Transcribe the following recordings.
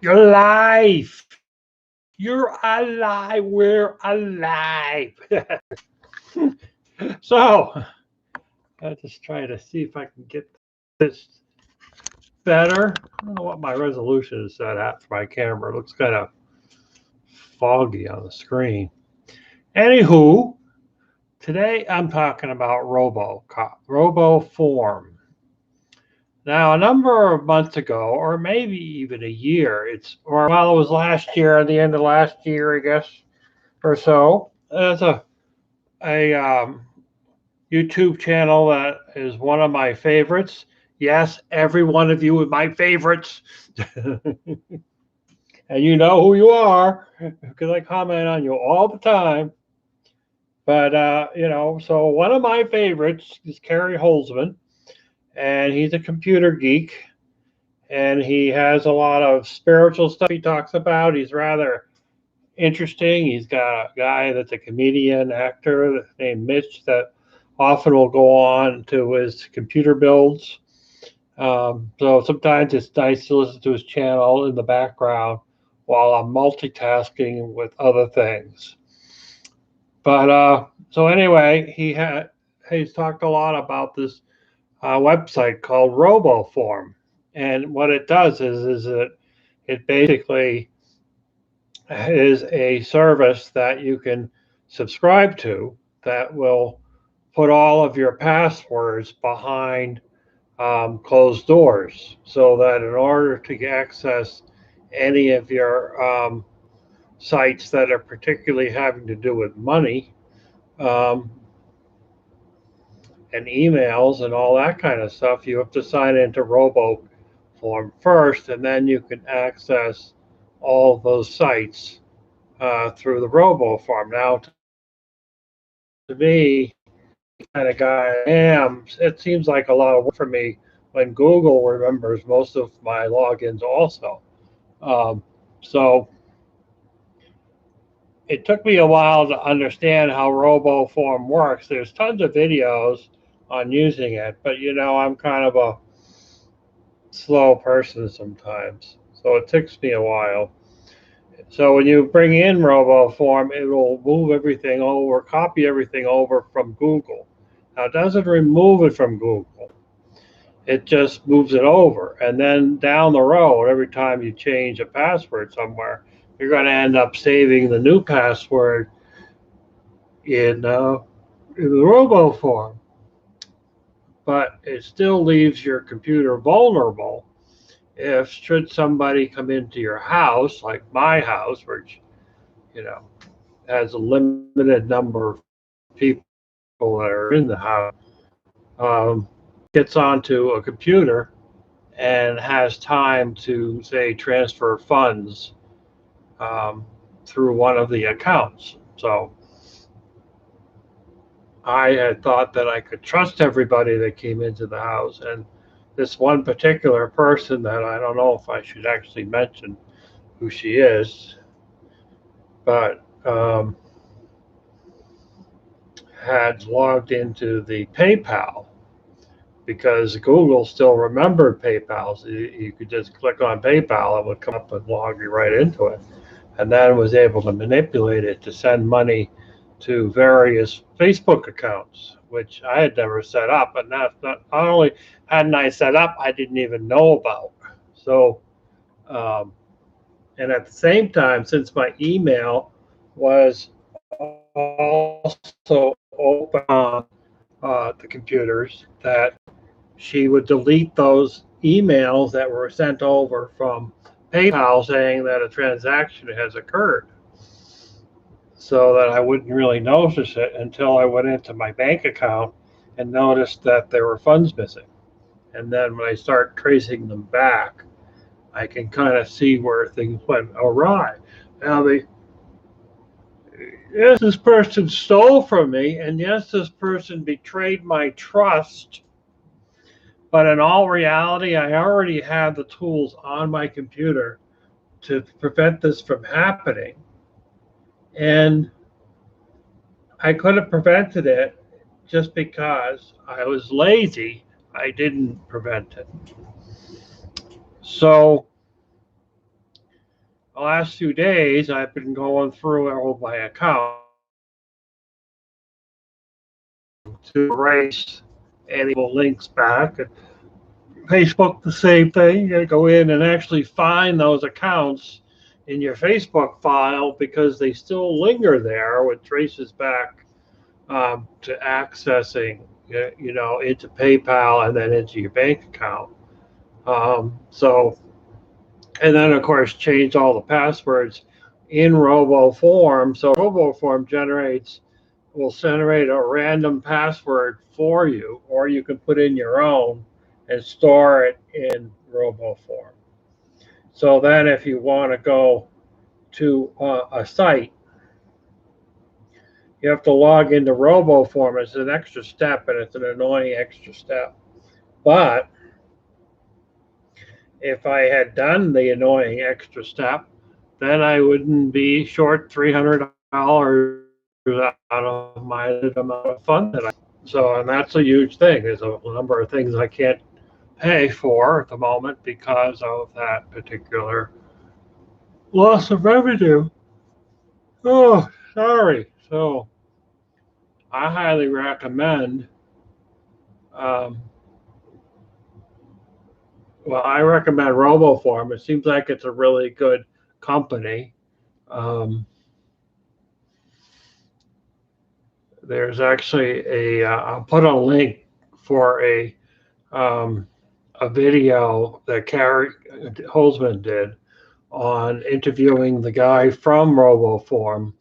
You're alive. You're alive. We're alive. So, I'll just try to see if I can get this better. I don't know what my resolution is set at for my camera. It looks kind of foggy on the screen. Anywho, today I'm talking about Roboform. Now, a number of months ago, or maybe even a year, it was last year, at the end of last year, I guess, or so. There's a YouTube channel that is one of my favorites. Yes, every one of you is my favorites. And you know who you are because I comment on you all the time. But, so one of my favorites is Carey and he's a computer geek, and he has a lot of spiritual stuff he talks about. He's rather interesting. He's got a guy that's a comedian, actor named Mitch that often will go on to his computer builds. So sometimes it's nice to listen to his channel in the background while I'm multitasking with other things. But so anyway, he's talked a lot about this website called Roboform, and what it does is it basically is a service that you can subscribe to that will put all of your passwords behind closed doors, so that in order to access any of your sites that are particularly having to do with money um, and emails and all that kind of stuff, you have to sign into Roboform first, and then you can access all of those sites through the Roboform. Now, to me, kind of guy I am, it seems like a lot of work for me when Google remembers most of my logins also. So it took me a while to understand how RoboForm works. There's tons of videos on using it, but I'm kind of a slow person sometimes, so it takes me a while. So when you bring in RoboForm, it will move everything over, copy everything over from Google. Now, it doesn't remove it from Google. It just moves it over. And then down the road, every time you change a password somewhere, you're going to end up saving the new password in the RoboForm. But it still leaves your computer vulnerable if should somebody come into your house, like my house, which you know has a limited number of people that are in the house, gets onto a computer and has time to, say, transfer funds um, through one of the accounts. So I had thought that I could trust everybody that came into the house. And this one particular person that I don't know if I should actually mention who she is, but had logged into the PayPal because Google still remembered PayPal. So you could just click on PayPal, it would come up and log you right into it. And then was able to manipulate it to send money to various Facebook accounts, which I had never set up. And that's not only hadn't I set up, I didn't even know about. So, um, and at the same time, since my email was also open on the computers, that she would delete those emails that were sent over from PayPal saying that a transaction has occurred, so that I wouldn't really notice it until I went into my bank account and noticed that there were funds missing. And then when I start tracing them back, I can kind of see where things went awry. Now, yes, this person stole from me, and yes, this person betrayed my trust. But in all reality, I already had the tools on my computer to prevent this from happening. And I could have prevented it just because I was lazy. I didn't prevent it. So the last few days, I've been going through all my accounts to erase any links back. And Facebook, the same thing. You got to go in and actually find those accounts in your Facebook file because they still linger there, which traces back to accessing, into PayPal and then into your bank account. So, and then of course change all the passwords in Roboform. So Roboform will generate a random password for you, or you can put in your own and store it in Roboform. So then if you want to go to a site, you have to log into Roboform. It's an extra step, and it's an annoying extra step. But if I had done the annoying extra step, then I wouldn't be short $300 out of my amount of fund that I. So, and that's a huge thing. There's a number of things I can't pay for at the moment because of that particular loss of revenue. Oh, sorry. So, I highly recommend. Um, I recommend Roboform. It seems like it's a really good company. Um, there's actually I'll put a link for a video that Carey Holzman did on interviewing the guy from Roboform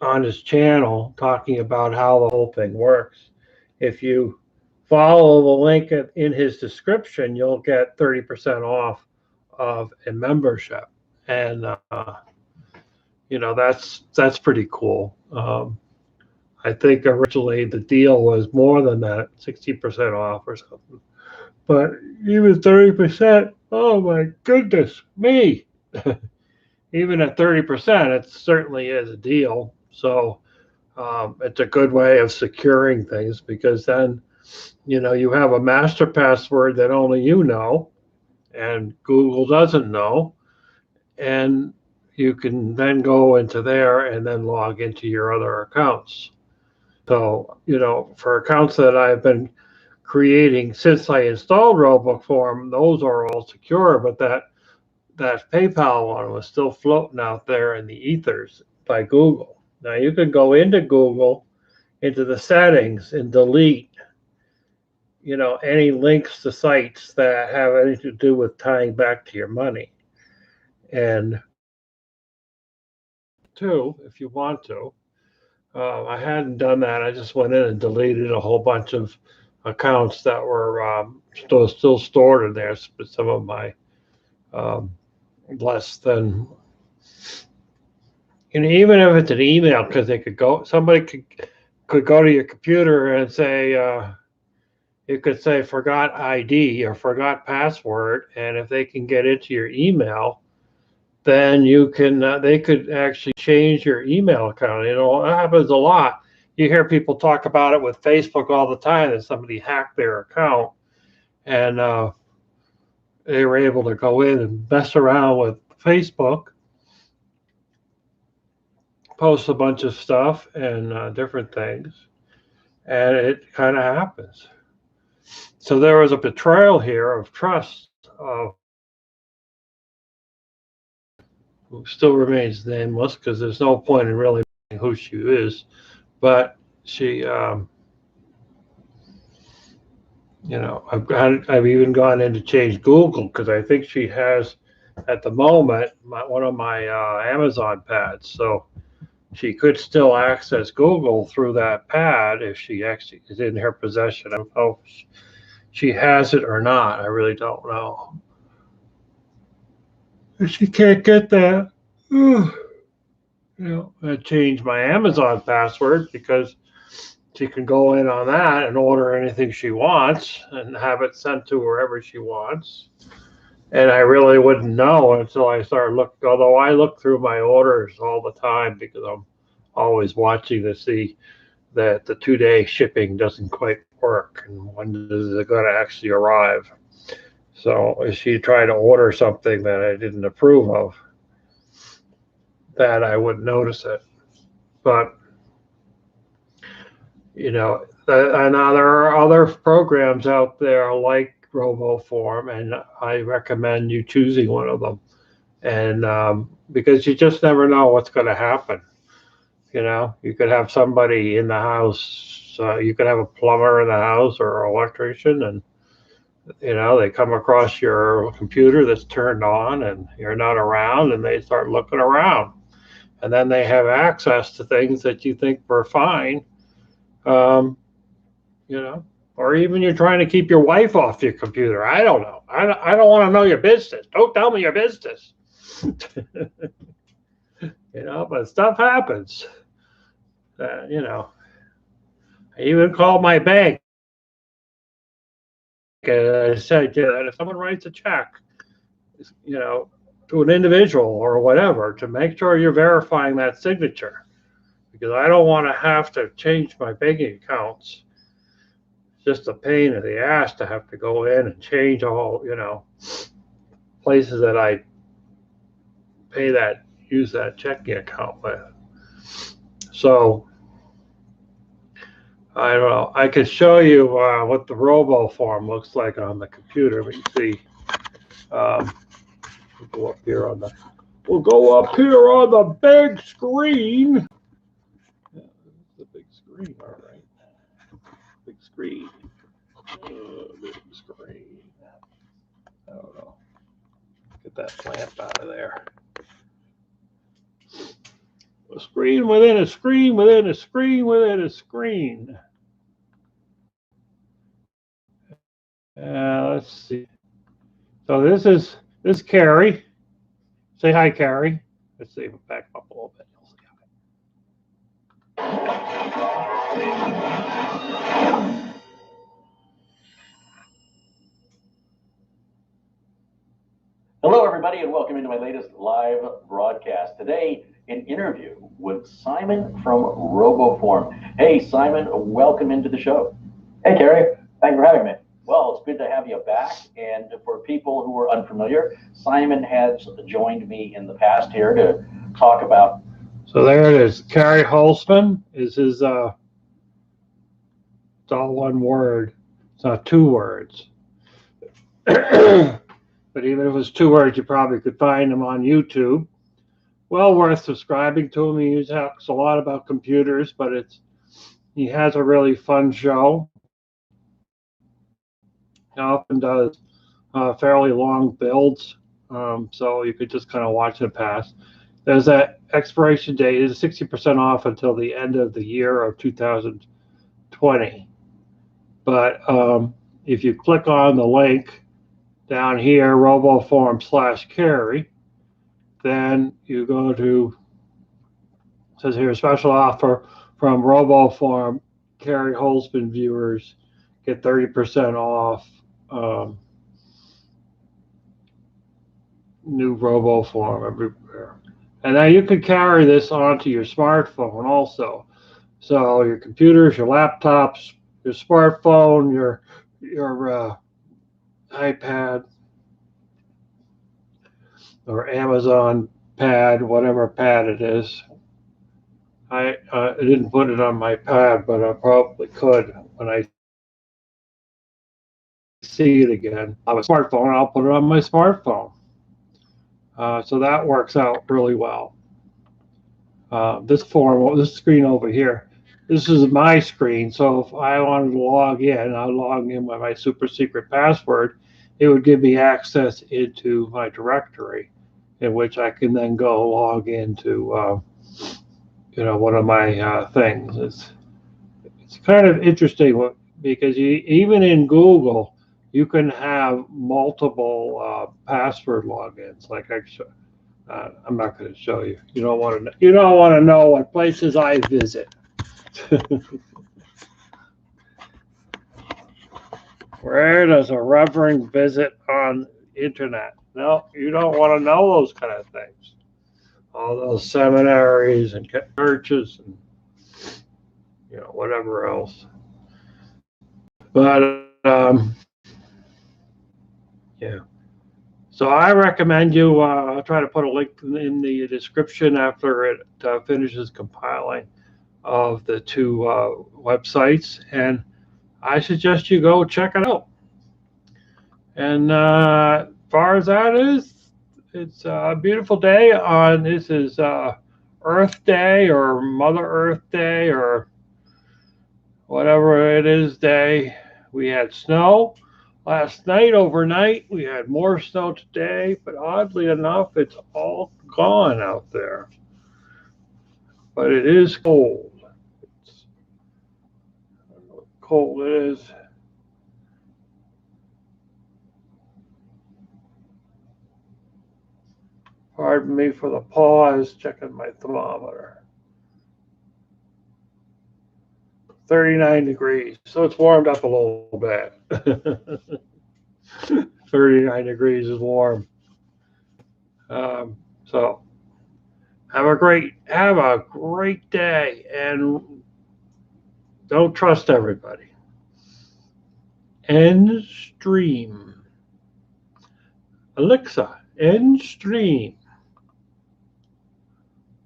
on his channel, talking about how the whole thing works. If you follow the link in his description, you'll get 30% off of a membership, and that's pretty cool. I think originally the deal was more than that, 60% off or something. But even 30%, oh my goodness me. Even at 30%, it certainly is a deal. So it's a good way of securing things because then, you have a master password that only you know and Google doesn't know. And you can then go into there and then log into your other accounts. So, for accounts that I've been creating since I installed Roboform, those are all secure, but that PayPal one was still floating out there in the ethers by Google. Now you can go into Google, into the settings, and delete, any links to sites that have anything to do with tying back to your money. And two, if you want to, I hadn't done that. I just went in and deleted a whole bunch of accounts that were still stored in there. Some of my um, less than, even if it's an email, because somebody could go to your computer and say, you could say forgot ID or forgot password, and if they can get into your email, then they could actually change your email account. That happens a lot. You hear people talk about it with Facebook all the time that somebody hacked their account, and they were able to go in and mess around with Facebook, post a bunch of stuff and different things, and it kind of happens. So there was a betrayal here of trust, who still remains nameless because there's no point in really knowing who she is, but she, I've even gone in to change Google because I think she has, at the moment, one of my Amazon pads. So she could still access Google through that pad if she actually is in her possession. I don't know if she has it or not. I really don't know. If she can't get that, I changed my Amazon password because she can go in on that and order anything she wants and have it sent to wherever she wants. And I really wouldn't know until I start looking, although I look through my orders all the time because I'm always watching to see that the 2-day shipping doesn't quite work and when is it going to actually arrive. So if she tried to order something that I didn't approve of, that I wouldn't notice it. But and now there are other programs out there like Roboform, and I recommend you choosing one of them. And because you just never know what's going to happen. You could have somebody in the house. You could have a plumber in the house or an electrician, and they come across your computer that's turned on, and you're not around, and they start looking around, and then they have access to things that you think were fine. Um, or even you're trying to keep your wife off your computer. I don't know. I don't want to know your business. Don't tell me your business. But stuff happens. I even called my bank and I said that if someone writes a check, to an individual or whatever, to make sure you're verifying that signature, because I don't want to have to change my banking accounts. Just a pain in the ass to have to go in and change all, places that I use that checking account with. So I don't know. I could show you what the Roboform looks like on the computer. But you see, we'll go up here on the big screen. Yeah, the big screen, all right. Big screen. Big screen. I don't know. Get that lamp out of there. A screen within a screen within a screen within a screen. Let's see. So this is Carey. Say hi, Carey. Let's see if it back up a little bit. Hello, everybody, and welcome into my latest live broadcast. Today, an interview with Simon from Roboform. Hey, Simon, welcome into the show. Hey, Carey. Thanks for having me. Well, it's good to have you back. And for people who are unfamiliar, Simon has joined me in the past here to talk about. So there it is. Carey Holzman is his. It's all one word. It's not two words. But even if it was two words, you probably could find him on YouTube. Well worth subscribing to him. He talks a lot about computers, but he has a really fun show. He often does fairly long builds, so you could just kind of watch it pass. There's that expiration date is 60% off until the end of the year of 2020. But if you click on the link down here, Roboform/Carey, then you go to, it says here, special offer from Roboform Carey Holzman viewers, get 30% off new Roboform everywhere. And now you can carry this onto your smartphone also. So your computers, your laptops, your smartphone, your iPad, or Amazon pad, whatever pad it is. I didn't put it on my pad, but I probably could when I see it again. On a smartphone, I'll put it on my smartphone. So that works out really well. This screen over here, this is my screen. So if I wanted to log in, I'd log in with my super secret password. It would give me access into my directory, in which I can then go log into, one of my things. It's kind of interesting because even in Google, you can have multiple password logins. Like I'm not going to show you. You don't want to know what places I visit. Where does a reverend visit on internet? No, you don't want to know those kind of things. All those seminaries and churches and whatever else. But yeah. So I recommend you try to put a link in the description after it finishes compiling of the two websites, and I suggest you go check it out. And as far as that is, it's a beautiful day on this is Earth Day or Mother Earth Day or whatever it is day. We had snow last night overnight. We had more snow today, but oddly enough, it's all gone out there. But it is cold. It's, I don't know what cold it is. Pardon me for the pause, checking my thermometer. 39 degrees, so it's warmed up a little bit. 39 degrees is warm. So have a great day, and don't trust everybody. End stream. Alexa, end stream.